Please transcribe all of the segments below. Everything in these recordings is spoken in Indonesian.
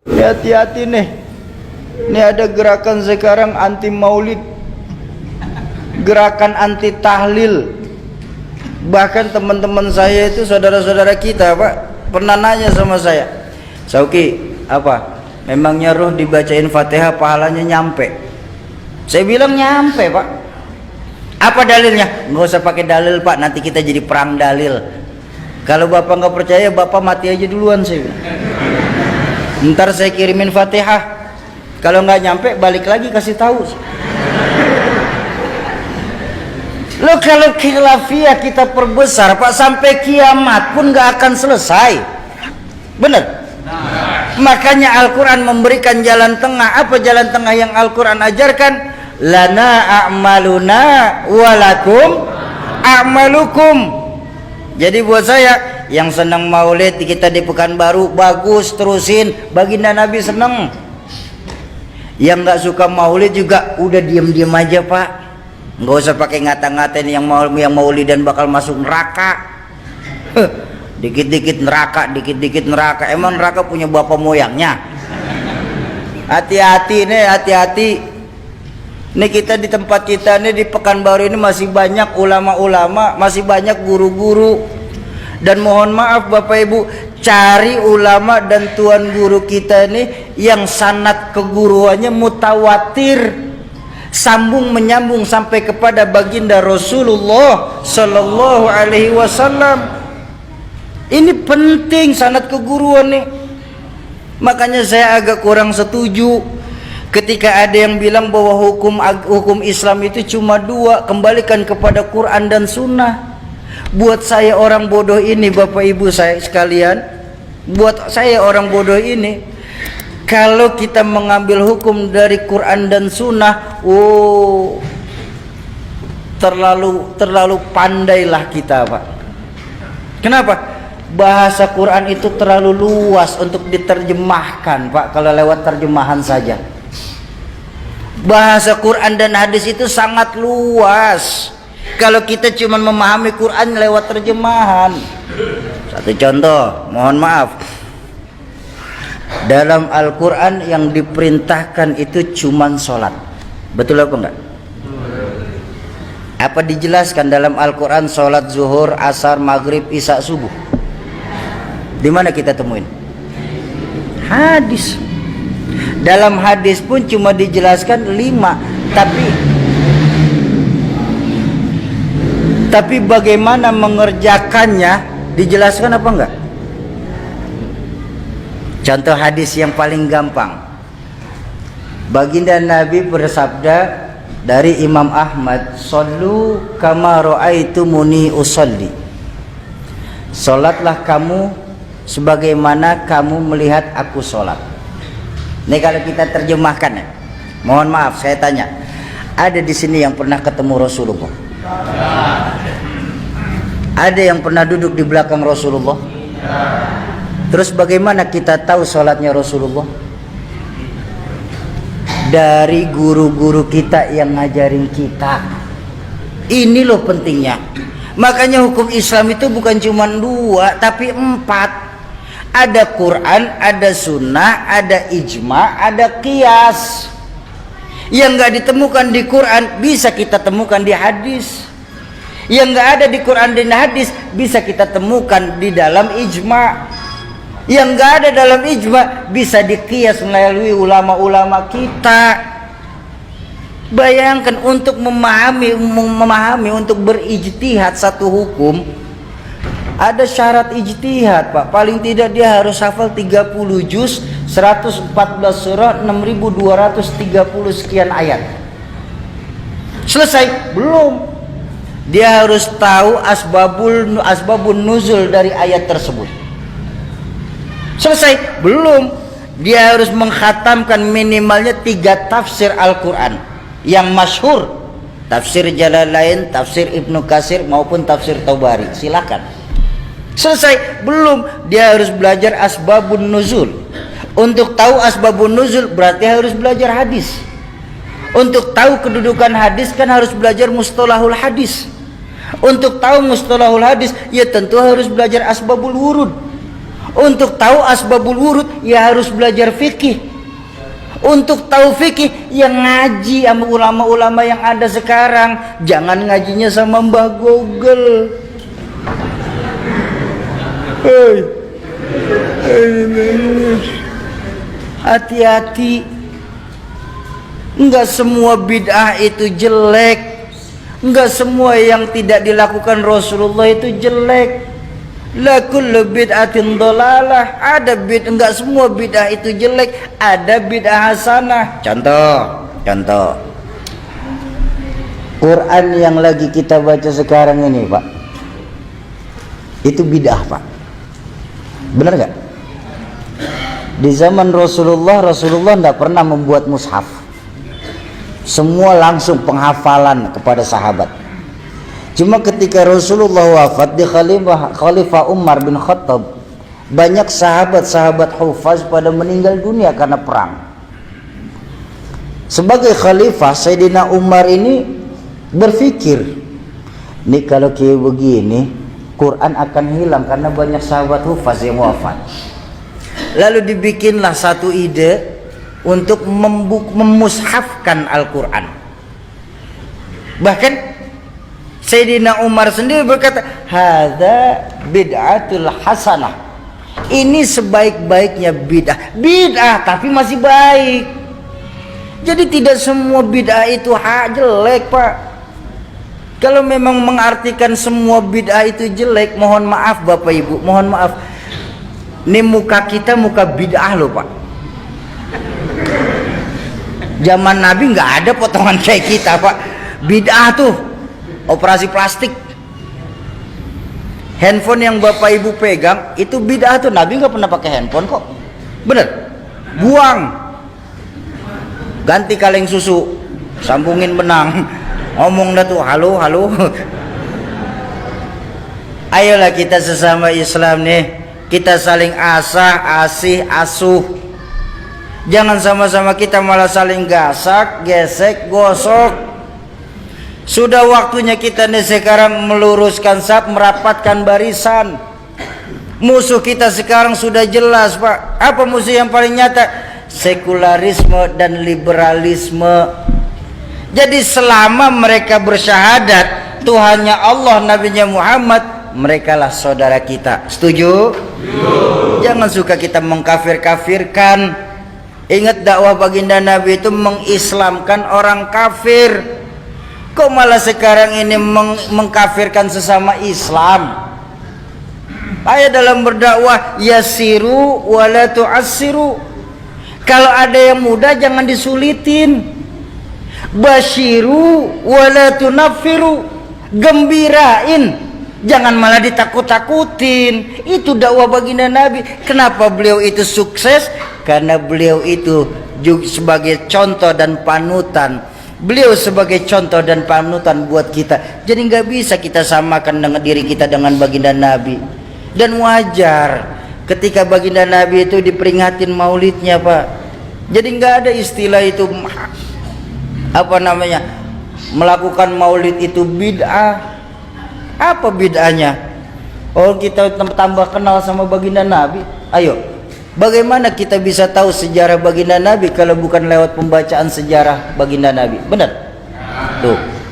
Ini hati-hati nih. Ini ada gerakan sekarang anti maulid, gerakan anti tahlil. Bahkan teman-teman saya itu, saudara-saudara kita, Pak, pernah nanya sama saya, Sauki, apa? Memangnya roh dibacain Fatihah pahalanya nyampe? Saya bilang nyampe, Pak. Apa dalilnya? Nggak usah pakai dalil, Pak, nanti kita jadi perang dalil. Kalau Bapak nggak percaya, Bapak mati aja duluan, saya bilang. Ntar saya kirimin Fatihah. Kalau nggak nyampe, balik lagi kasih tahu. Lo kalau khilafiyah kita perbesar, Pak, sampai kiamat pun nggak akan selesai. Benar? Makanya Al-Quran memberikan jalan tengah. Apa jalan tengah yang Al-Quran ajarkan? Lana a'maluna walakum a'malukum. Jadi buat saya yang senang maulid kita di Pekanbaru, bagus, terusin. Baginda Nabi senang. Yang nggak suka maulid juga udah diem-diem aja, Pak. Nggak usah pakai ngata-ngatain yang maulid dan bakal masuk neraka. Dikit-dikit neraka, dikit-dikit neraka. Emang neraka punya bapak moyangnya? Hati-hati nih, hati-hati. Nih kita di tempat kita nih di Pekanbaru ini masih banyak ulama-ulama, masih banyak guru-guru. Dan mohon maaf Bapak Ibu, cari ulama dan tuan guru kita nih yang sanad keguruannya mutawatir, sambung menyambung sampai kepada baginda Rasulullah Sallallahu Alaihi Wasallam. Ini penting sanad keguruan nih. Makanya saya agak kurang setuju ketika ada yang bilang bahwa hukum Islam itu cuma dua, kembalikan kepada Quran dan Sunnah. Buat saya orang bodoh ini, Bapak Ibu saya sekalian, buat saya orang bodoh ini, kalau kita mengambil hukum dari Quran dan Sunnah, terlalu pandailah kita, Pak. Kenapa? Bahasa Quran itu terlalu luas untuk diterjemahkan, Pak, kalau lewat terjemahan saja. Bahasa Quran dan hadis itu sangat luas kalau kita cuma memahami Quran lewat terjemahan. Satu contoh, mohon maaf, dalam Al-Quran yang diperintahkan itu cuma sholat. Betul apa enggak? Apa dijelaskan dalam Al-Quran sholat zuhur, asar, maghrib, isya, subuh? Di mana kita temuin? Hadis. Dalam hadis pun cuma dijelaskan 5, tapi bagaimana mengerjakannya dijelaskan apa enggak? Contoh hadis yang paling gampang. Baginda Nabi bersabda dari Imam Ahmad, "Shallu kama ra'aitumuni usolli." Salatlah kamu sebagaimana kamu melihat aku sholat. Ini kalau kita terjemahkan ya. Mohon maaf saya tanya, ada di sini yang pernah ketemu Rasulullah? Ada yang pernah duduk di belakang Rasulullah? Terus bagaimana kita tahu sholatnya Rasulullah? Dari guru-guru kita yang ngajarin kita. Ini loh pentingnya. Makanya hukum Islam itu bukan cuma 2 tapi 4. Ada Quran, ada Sunnah, ada ijma, ada qiyas. Yang nggak ditemukan di Quran bisa kita temukan di hadis. Yang nggak ada di Quran dan hadis bisa kita temukan di dalam ijma. Yang nggak ada dalam ijma bisa diqiyas melalui ulama-ulama kita. Bayangkan untuk memahami untuk berijtihad satu hukum, ada syarat ijtihad, Pak. Paling tidak dia harus hafal 30 juz, 114 surah, 6230 sekian ayat. Selesai? Belum. Dia harus tahu asbabun nuzul dari ayat tersebut. Selesai? Belum. Dia harus mengkhatamkan minimalnya 3 tafsir Al-Quran yang masyhur. Tafsir Jalalain, tafsir Ibnu Katsir maupun tafsir Tabari. Silakan. Selesai? Belum. Dia harus belajar asbabun nuzul. Untuk tahu asbabun nuzul berarti harus belajar hadis. Untuk tahu kedudukan hadis kan harus belajar mustalahul hadis. Untuk tahu mustalahul hadis ya tentu harus belajar asbabul wurud. Untuk tahu asbabul wurud ya harus belajar fikih. Untuk tahu fikih yang ngaji sama ulama-ulama yang ada sekarang. Jangan ngajinya sama Mbah Google. Hati-hati. Enggak semua bid'ah itu jelek. Enggak semua yang tidak dilakukan Rasulullah itu jelek. La kullu bid'atin dhalalah. Ada enggak semua bid'ah itu jelek, ada bid'ah hasanah. Contoh. Quran yang lagi kita baca sekarang ini, Pak. Itu bid'ah, Pak. Benar enggak? Di zaman Rasulullah enggak pernah membuat mushaf. Semua langsung penghafalan kepada sahabat. Cuma ketika Rasulullah wafat di Khalifah Umar bin Khattab, banyak sahabat-sahabat hufaz pada meninggal dunia karena perang. Sebagai khalifah, Sayyidina Umar ini berpikir, nih kalau kayak begini Quran akan hilang karena banyak sahabat hufaz yang wafat. Lalu dibikinlah satu ide untuk memushafkan Al-Quran. Bahkan Sayyidina Umar sendiri berkata, hadza bid'atul hasanah. Ini sebaik-baiknya bid'ah. Bid'ah tapi masih baik. Jadi tidak semua bid'ah itu jelek, Pak. Kalau memang mengartikan semua bid'ah itu jelek, mohon maaf Bapak Ibu, mohon maaf. Ini muka kita muka bid'ah loh, Pak. Zaman Nabi nggak ada potongan kayak kita, Pak. Bid'ah tuh operasi plastik. Handphone yang Bapak Ibu pegang itu bid'ah tuh. Nabi nggak pernah pakai handphone kok. Bener? Buang. Ganti kaleng susu, sambungin benang. Ngomong dah tuh, halo. Ayolah kita sesama Islam nih, kita saling asuh. Jangan sama-sama kita malah saling gasak, gesek, gosok. Sudah waktunya kita nih sekarang meluruskan saf, merapatkan barisan. Musuh kita sekarang sudah jelas, Pak. Apa musuh yang paling nyata? Sekularisme dan liberalisme. Jadi selama mereka bersyahadat Tuhannya Allah, Nabinya Muhammad, merekalah saudara kita. Setuju? Jangan suka kita mengkafir-kafirkan. Ingat dakwah baginda Nabi itu mengislamkan orang kafir. Kok malah sekarang ini mengkafirkan sesama Islam? Ayo dalam berdakwah, yasiru wala tu'assiru. Kalau ada yang mudah jangan disulitin. Basyiru wala tunaffiru. Gembirain, jangan malah ditakut-takutin. Itu dakwah baginda Nabi. Kenapa beliau itu sukses? Karena beliau itu juga sebagai contoh dan panutan. Beliau sebagai contoh dan panutan buat kita. Jadi nggak bisa kita samakan dengan diri kita dengan baginda Nabi. Dan wajar ketika baginda Nabi itu diperingatin maulidnya, Pak. Jadi nggak ada istilah itu melakukan maulid itu bid'ah. Apa bid'ahnya? Oh, kita tambah kenal sama baginda Nabi. Ayo, bagaimana kita bisa tahu sejarah baginda Nabi kalau bukan lewat pembacaan sejarah baginda Nabi? Benar?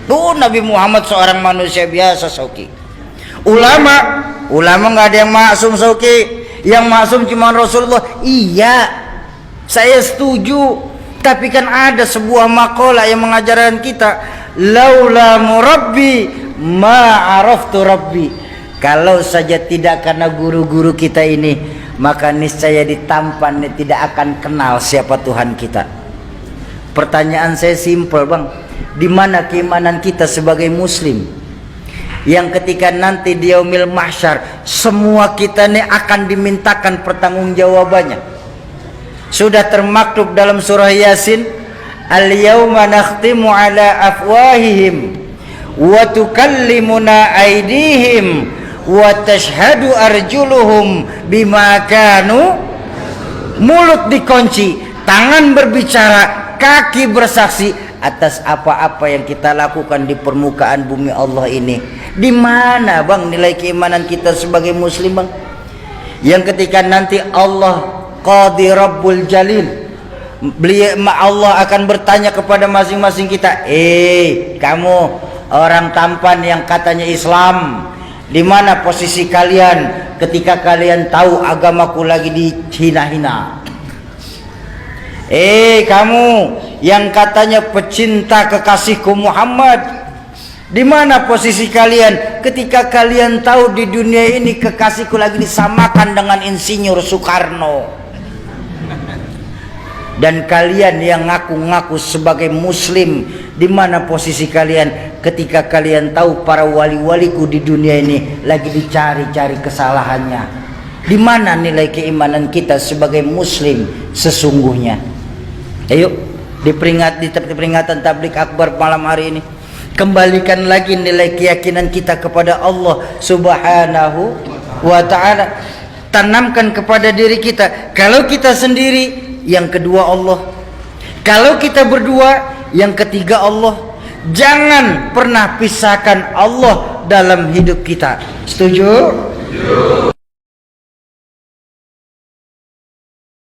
Tuh Nabi Muhammad seorang manusia biasa, Sauki. Ulama nggak ada yang maksum, Sauki. Yang maksum cuma Rasulullah. Iya, saya setuju. Tapi kan ada sebuah makalah yang mengajarkan kita, laula murabbi ma araftu rabbi. Kalau saja tidak karena guru-guru kita ini, maka niscaya ditampan tidak akan kenal siapa Tuhan kita. Pertanyaan saya simpel, Bang. Di mana keimanan kita sebagai muslim? Yang ketika nanti di yaumil mahsyar semua kita ini akan dimintakan pertanggungjawabannya. Sudah termaktub dalam surah Yasin, al-yauma nakhtimu ala afwahihim wa tukallimuna aydihim wa tashhadu arjuluhum bima kanu. Mulut dikunci, tangan berbicara, kaki bersaksi atas apa-apa yang kita lakukan di permukaan bumi Allah ini. Di mana, Bang, nilai keimanan kita sebagai muslim, Bang? yang ketika nanti Allah Qadi Rabbul Jalil, beliau Allah akan bertanya kepada masing-masing kita, kamu orang tampan yang katanya Islam, di mana posisi kalian ketika kalian tahu agamaku lagi dihina-hina? Kamu yang katanya pecinta kekasihku Muhammad, di mana posisi kalian ketika kalian tahu di dunia ini kekasihku lagi disamakan dengan Insinyur Soekarno? Dan kalian yang ngaku-ngaku sebagai muslim, di mana posisi kalian ketika kalian tahu para wali-waliku di dunia ini lagi dicari-cari kesalahannya? Di mana nilai keimanan kita sebagai muslim sesungguhnya? Ayo di peringatan tablik akbar malam hari ini, kembalikan lagi nilai keyakinan kita kepada Allah Subhanahu wa ta'ala. Tanamkan kepada diri kita, kalau kita sendiri, yang kedua Allah. Kalau kita berdua, yang ketiga Allah. Jangan pernah pisahkan Allah dalam hidup kita. Setuju?